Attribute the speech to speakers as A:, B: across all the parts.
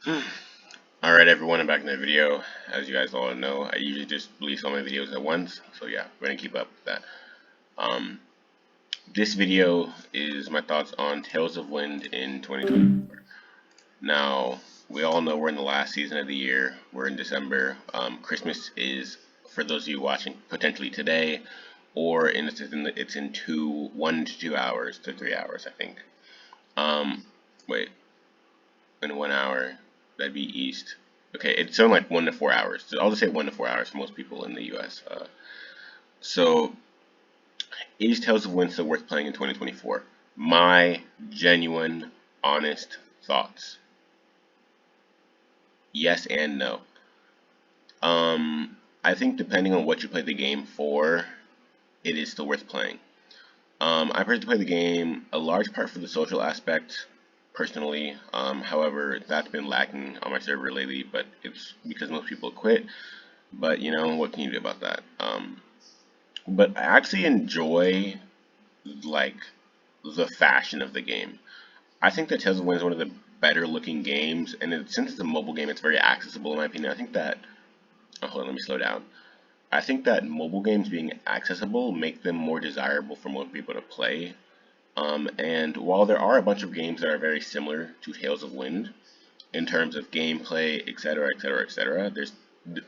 A: Alright everyone, I'm back in the video. As you guys all know, I usually just release all my videos at once, so yeah, we're gonna keep up with that. Um, this video is my thoughts on Tales of Wind in 2024. Now, we all know we're in the last season of the year. We're in December. Christmas is, for those of you watching, potentially today, or it's in 1 to 2 hours to 3 hours, I think. Um, wait, in 1 hour, that'd be east. Okay, it's only like 1 to 4 hours. So I'll just say 1 to 4 hours for most people in the U.S. So, is Tales of Wind still worth playing in 2024? My genuine, honest thoughts. Yes and no. I think depending on what you play the game for, it is still worth playing. I personally play the game a large part for the social aspect, personally. However, that's been lacking on my server lately, but it's because most people quit. But you know, what can you do about that? But I actually enjoy like the fashion of the game. I think that Tales of Wind is one of the better looking games, and since it's a mobile game, it's very accessible in my opinion. I think that hold on, let me slow down. I think that mobile games being accessible make them more desirable for most people to play. And while there are a bunch of games that are very similar to Tales of Wind in terms of gameplay, etc., etc., etc.,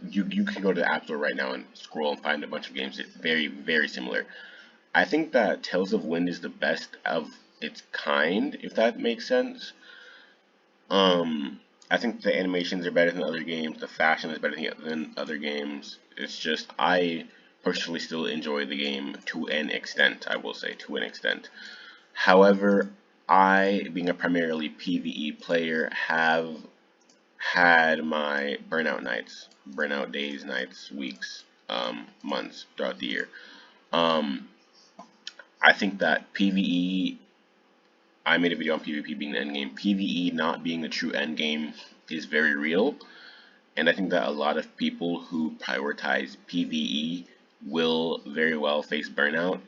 A: you can go to the App Store right now and scroll and find a bunch of games that very very similar. I think that Tales of Wind is the best of its kind, if that makes sense. I think the animations are better than other games. The fashion is better than other games. It's just I personally still enjoy the game to an extent. I will say to an extent. However, I, being a primarily PvE player, have had my burnout nights, burnout days, nights, weeks, months throughout the year. Um, I think that PvE, I made a video on PvP being the end game. PvE not being the true end game is very real, and I think that a lot of people who prioritize PvE will very well face burnout,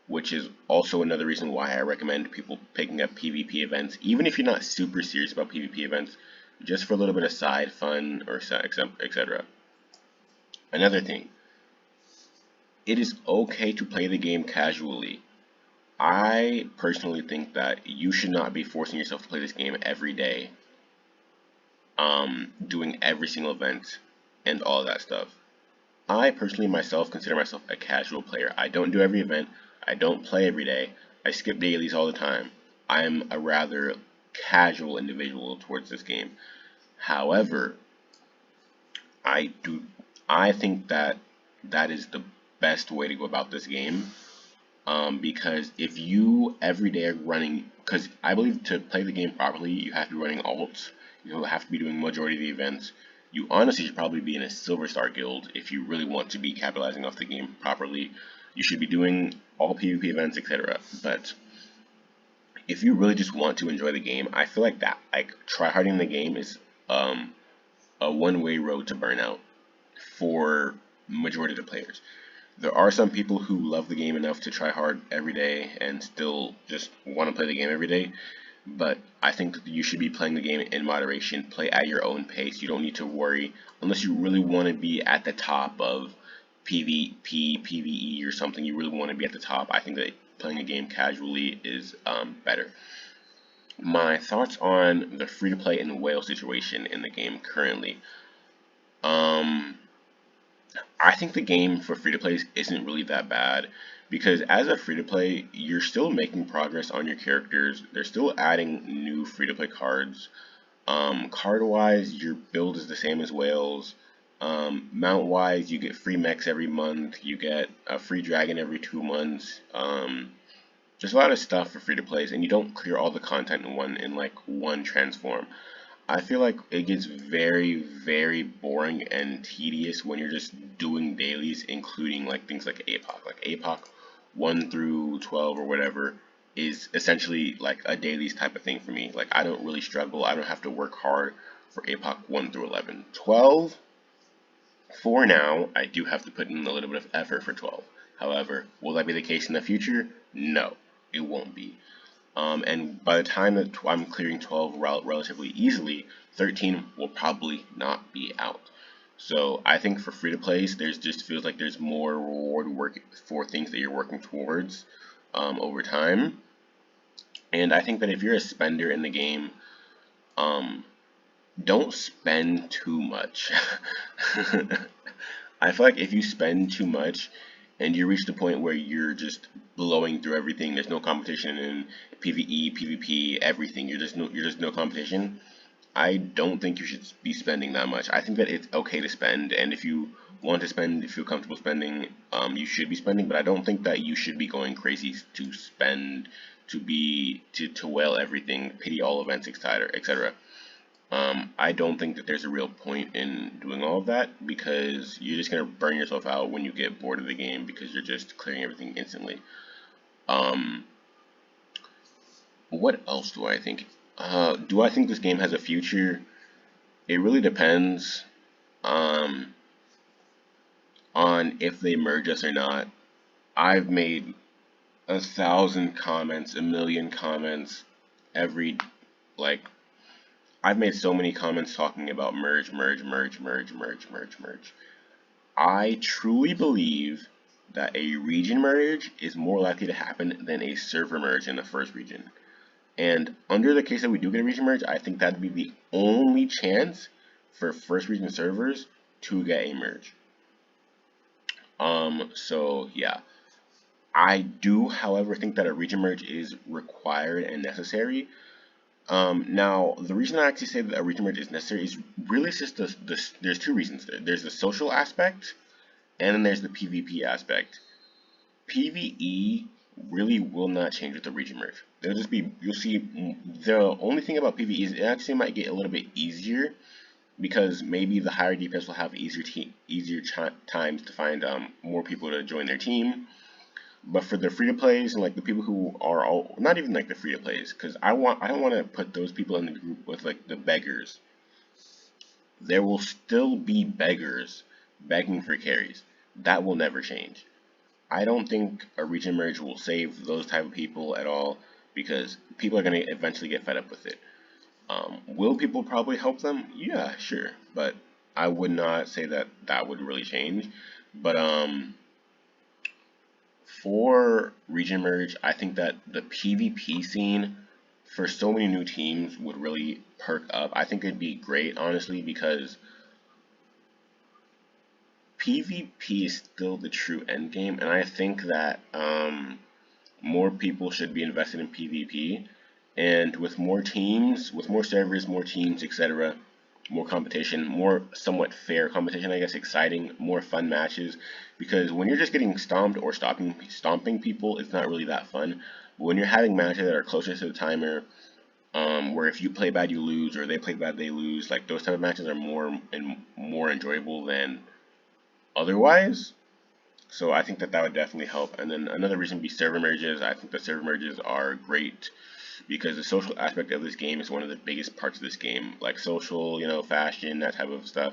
A: which is also another reason why I recommend people picking up PvP events, even if you're not super serious about PvP events, just for a little bit of side fun or etc. Another thing, it is okay to play the game casually. I personally think that you should not be forcing yourself to play this game every day, doing every single event and all of that stuff. I personally myself consider myself a casual player. I don't do every event. I don't play every day. I skip dailies all the time. I'm a rather casual individual towards this game. However, I do I think that that is the best way to go about this game. Because if you every day are running, because I believe to play the game properly, you have to be running alts. You have to be doing majority of the events. You honestly should probably be in a Silver Star guild if you really want to be capitalizing off the game properly. You should be doing all PvP events, etc. But if you really just want to enjoy the game, I feel like that, like tryharding the game is um, a one-way road to burnout for majority of the players. There are some people who love the game enough to try hard every day and still just want to play the game every day, but I think that you should be playing the game in moderation. Play at your own pace. You don't need to worry unless you really want to be at the top of PvP, PvE, or something. You really want to be at the top. I think that playing a game casually is better. My thoughts on the free-to-play and whale situation in the game currently. Um, I think the game for free to plays isn't really that bad because as a free to play, you're still making progress on your characters. They're still adding new free to play cards. Card wise, your build is the same as whales. Mount wise, you get free mechs every month. You get a free dragon every 2 months. There's a lot of stuff for free to plays, and you don't clear all the content in like one transform. I feel like it gets very, very boring and tedious when you're just doing dailies, including like things like APOC. Like APOC 1 through 12 or whatever is essentially like a dailies type of thing for me. Like I don't really struggle. I don't have to work hard for APOC 1 through 11. 12, for now, I do have to put in a little bit of effort for 12. However, will that be the case in the future? No, it won't be. And by the time that I'm clearing 12 relatively easily, 13 will probably not be out. So I think for free to plays, there's just feels like there's more reward work for things that you're working towards over time. And I think that if you're a spender in the game, um, don't spend too much. I feel like if you spend too much and you reach the point where you're just blowing through everything, there's no competition in PvE, PvP, everything. You're just no competition. I don't think you should be spending that much. I think that it's okay to spend, and if you want to spend, if you're comfortable spending, you should be spending. But I don't think that you should be going crazy to spend, to whale everything, pity all events, etc., etc. I don't think that there's a real point in doing all of that because you're just gonna burn yourself out when you get bored of the game because you're just clearing everything instantly. Um, what else do I think? Do I think this game has a future? It really depends um, on if they merge us or not. I've made 1,000 comments, 1,000,000 comments every like I've made so many comments talking about merge, merge, merge, merge, merge, merge, merge. I truly believe that a region merge is more likely to happen than a server merge in the first region. And under the case that we do get a region merge, I think that'd be the only chance for first region servers to get a merge. So yeah. I do, however, think that a region merge is required and necessary. Now, the reason I actually say that a region merge is necessary is really just there's two reasons there. There's the social aspect, and then there's the PvP aspect. PvE really will not change with the region merge. There'll just be, you'll see, the only thing about PvE is it actually might get a little bit easier because maybe the higher DPS will have easier times to find more people to join their team. But for the free to plays and like the people who are all not even like the free to plays, because I don't want to put those people in the group with like the beggars. There will still be beggars begging for carries. That will never change. I don't think a region merge will save those type of people at all because people are going to eventually get fed up with it. Will people probably help them? Yeah, sure, but I would not say that that would really change. But for region merge, I think that the PvP scene for so many new teams would really perk up. I think it'd be great, honestly, because PvP is still the true end game, and I think that more people should be invested in PvP. And with more teams, with more servers, more teams, etc., more competition, more somewhat fair competition, I guess, exciting, more fun matches. Because when you're just getting stomped or stomping people, it's not really that fun. But when you're having matches that are closer to the timer, where if you play bad you lose, or they play bad they lose, like those type of matches are more enjoyable than otherwise. So I think that that would definitely help. And then another reason would be server merges. I think the server merges are great because the social aspect of this game is one of the biggest parts of this game. Like social, fashion, that type of stuff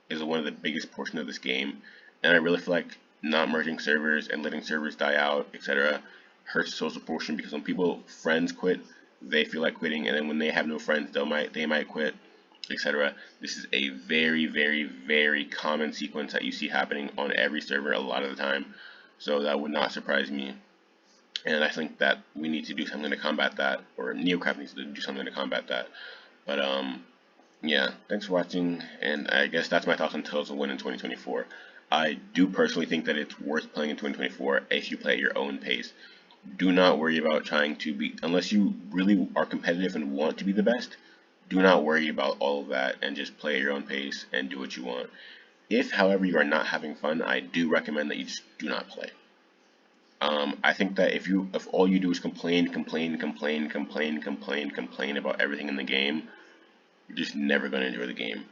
A: is one of the biggest portion of this game. And I really feel like not merging servers and letting servers die out, etc., hurts the social portion because when people friends quit, they feel like quitting, and then when they have no friends, they might quit, etc. This is a very, very, very common sequence that you see happening on every server a lot of the time. So that would not surprise me. And I think that we need to do something to combat that, or Neocraft needs to do something to combat that. But yeah, thanks for watching, and I guess that's my thoughts on Tales of Win in 2024. I do personally think that it's worth playing in 2024 if you play at your own pace. Do not worry about trying to be, unless you really are competitive and want to be the best, do not worry about all of that and just play at your own pace and do what you want. If, however, you are not having fun, I do recommend that you just do not play. I think that if all you do is complain, complain, complain, complain, complain, complain about everything in the game, you're just never going to enjoy the game.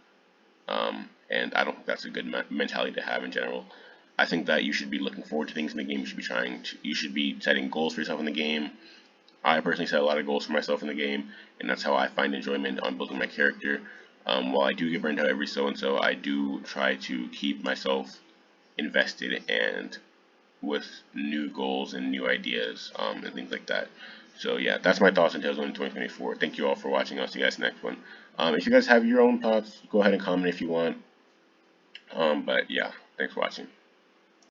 A: And I don't think that's a good mentality to have in general. I think that you should be looking forward to things in the game. You should be setting goals for yourself in the game. I personally set a lot of goals for myself in the game, and that's how I find enjoyment on building my character. While I do get burned out every so and so, I do try to keep myself invested and with new goals and new ideas and things like that. So yeah, that's my thoughts on Tailzone in 2024. Thank you all for watching. I'll see you guys next one. If you guys have your own thoughts, go ahead and comment if you want. But yeah, thanks for watching.